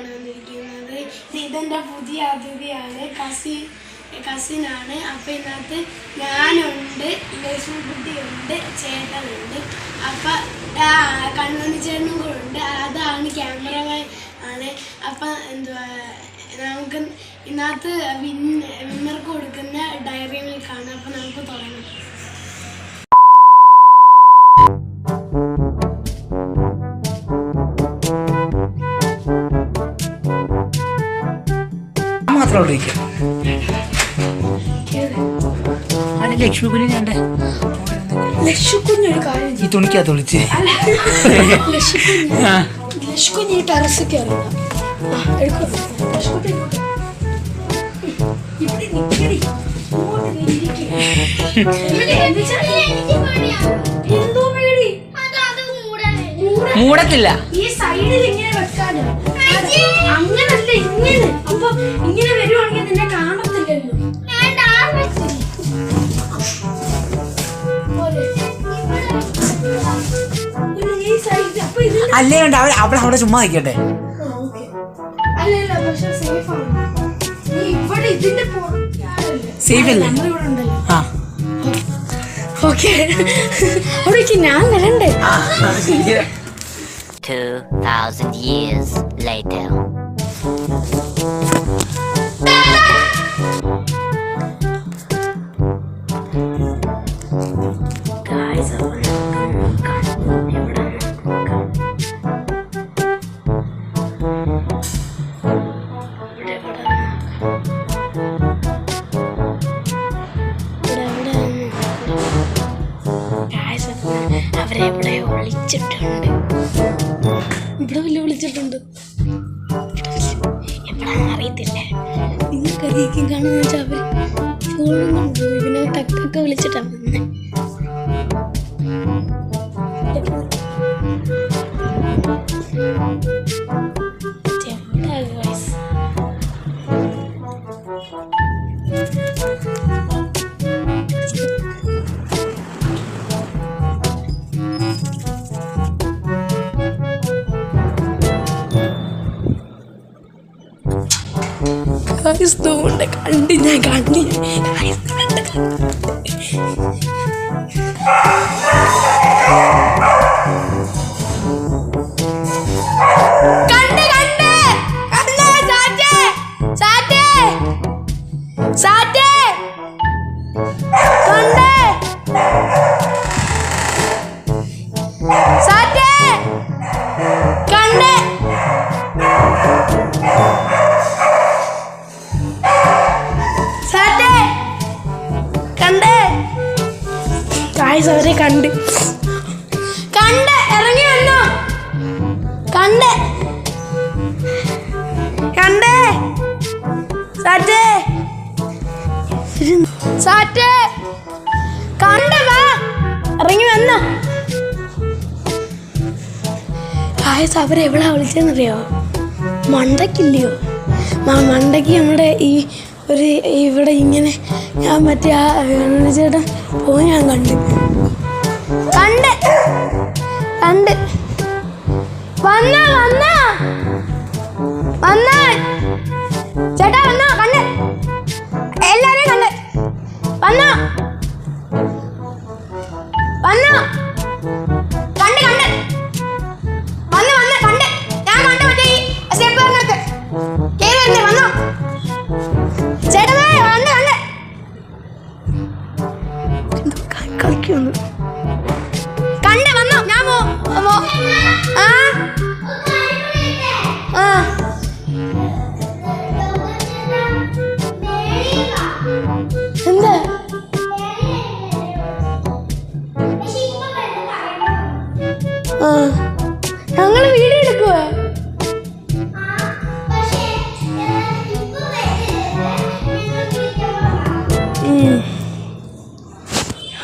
ആണ് വന്നിരിക്കുന്നത്. ഇതെൻ്റെ പുതിയ അതിഥിയാണ്, കസിനാണ്. അപ്പം ഇതിനകത്ത് ഞാനുണ്ട്, ലക്ഷ്മിക്കുട്ടിയുണ്ട്, ചേട്ടനുണ്ട്. അപ്പം കണ്ണുണ്ണി ചേട്ടനും കൂടെ ഉണ്ട്. അതാണ് ക്യാമറമാൻ ആണ്. അപ്പം എന്തുവാ നമുക്ക് ഇതിനകത്ത് വിന്നർക്ക് കൊടുക്കുന്ന ഡയറി മിൽക്കാണ്. അപ്പം നമുക്ക് തുടങ്ങാം. ലക്ഷ്മിക്കുഞ്ഞൊരു കാര്യം ഈ തുണിക്കാ തുളിച്ച് ലക്ഷ്മിക്കുഞ്ഞ് ഈ ടെറസ് കയറുക. മൂടത്തില്ല. ഈ സൈഡിൽ ഇങ്ങനെ വെക്കാനോ അങ്ങനല്ല, ഇങ്ങനെ. അപ്പൊ ഇങ്ങനെ വരുവാണെങ്കിൽ നിന്നെ കാണത്തില്ലല്ലോ. അല്ലേ വേണ്ട, അവിടെ ചുമ്മാ നിൽക്കട്ടെ. സേഫ് അല്ലേ? ആ ഓക്കെ, അവിടേക്ക് ഞാൻ വരണ്ടേ? 2000 years later. Guys, അവരെവിടെ വിളിച്ചിട്ടുണ്ട്. ഇവിടെ വല്ല വിളിച്ചിട്ടുണ്ട്, എവിടാന്ന് അറിയത്തില്ല. നിങ്ങൾക്കറിയിക്കും കാണുന്ന വെച്ചാൽ അവര് ഫോണും കൊണ്ടുപോയി പിന്നെ ടക്കൊക്കെ വിളിച്ചിട്ടാ വന്നെ. കണ്ടി ഞാൻ കണ്ടി അവരെ കണ്ട് ഇറങ്ങി വന്നോ. കണ്ട് സാറ്റേ കണ്ട് വാ, ഇറങ്ങി വന്നോ. അവരെവിടാ വിളിച്ചെന്നറിയോ? മണ്ടക്കില്ലയോ? മണ്ടയ്ക്ക് നമ്മുടെ ഈ ഒരു ഇവിടെ ഇങ്ങനെ ഞാൻ മറ്റേ ആ ചേട്ടൻ പോയി ഞാൻ കണ്ട് വന്ന ചേട്ടാ വന്നോ. കണ്ട് എല്ലാരെയും കണ്ട് വന്നോ കണ്ട് ഞാൻ കണ്ട് മറ്റേ ഈ സ്റ്റെപ്പ് പറഞ്ഞിട്ട് കേറി വരുന്നേ. വന്നോ ചേട്ടാ, കളിക്കുന്നു. കണ്ട് വന്നോ. ഞാൻ എന്താ ഞങ്ങള് വീഡിയോ എടുക്കുക.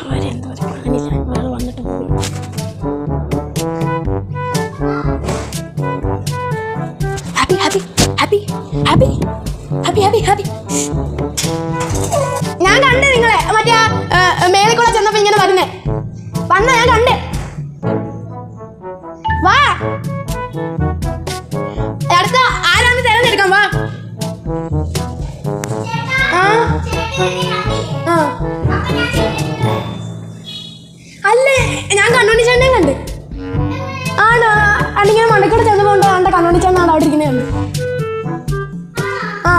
അവരെന്തോ കാണില്ല, വേറെ വന്നിട്ട് പോകും. ഞാൻ കണ്ട് നിങ്ങളെ മറ്റേ മേലെ കൂടെ ചെന്നപ്പോ ഇങ്ങനെ വരുന്നേ. ഞാൻ കണ്ട്. വാ, അടുത്ത ആരാന്ന് അവിടെ ഇരിക്കുന്നേ ഉള്ളൂ. ആ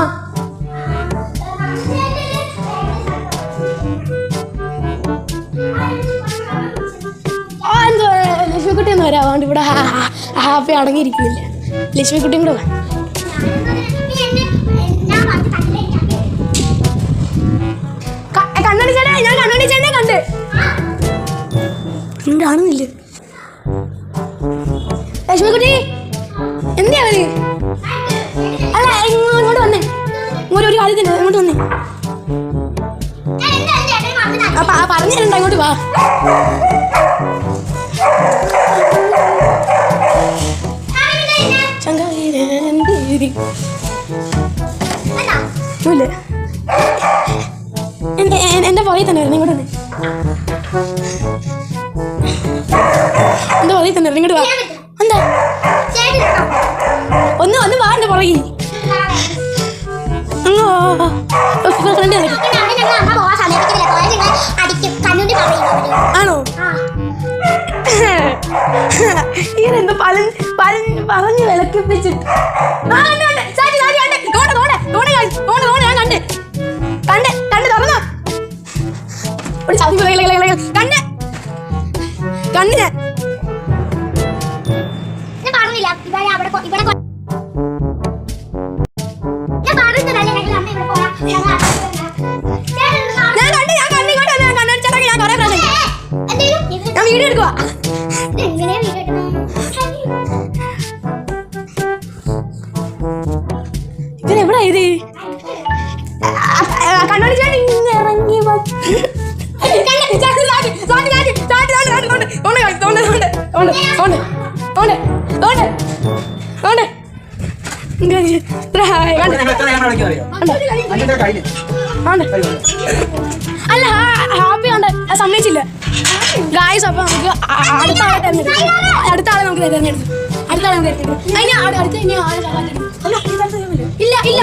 എന്തോ ലക്ഷ്മിക്കുട്ടി ഒന്ന് വരാം. അതുകൊണ്ട് ഇവിടെ ഹാപ്പി അടങ്ങിയിരിക്കുന്നില്ല. ലക്ഷ്മിക്കുട്ടിയും കൂടെ വാ. കണ്ണടി ചേട്ടാ, ഞാൻ കണ്ണടി ചേട്ടനെ കണ്ട് കാണുന്നില്ല. ലക്ഷ്മിക്കുട്ടി എന്തിയാ അവര്? അല്ല ഇങ്ങോട്ട് വന്നേ, ഇങ്ങോട്ട് ഒരു കാര്യത്തിന് ഇങ്ങോട്ട് വന്നേ. പറഞ്ഞു തരണ്ട, ഇങ്ങോട്ട് വാ. എന്റെ പുറകെ തന്നെ വരുന്നു. ഇങ്ങോട്ട് വന്നേ. എന്റെ പുറകെ തന്നെ വരുന്നു. ഇങ്ങോട്ട് വാ. എന്താ ഒന്ന് വാ എന്റെ പുറകെ. ആണോ? ഇങ്ങനെന്തോ പറഞ്ഞു വിളക്കിപ്പിച്ചിട്ട് ഞാൻ കണ്ട് തുറന്നോ കണ്ണ് ഞാൻ വീഡിയോ എടുക്കുവാ. ഇവനെവിടാ ഇത്? കണ്ണോടി ചേട്ടൻ ഇങ്ങനെ ഇറങ്ങി അല്ല ഹാപ്പി ഉണ്ട്, സമ്മതിച്ചില്ല ഗായ്സ്. അപ്പൊ നമുക്ക് അടുത്ത ആളെ നമുക്ക് തിരഞ്ഞെടുക്കും. ഇല്ല ഇല്ല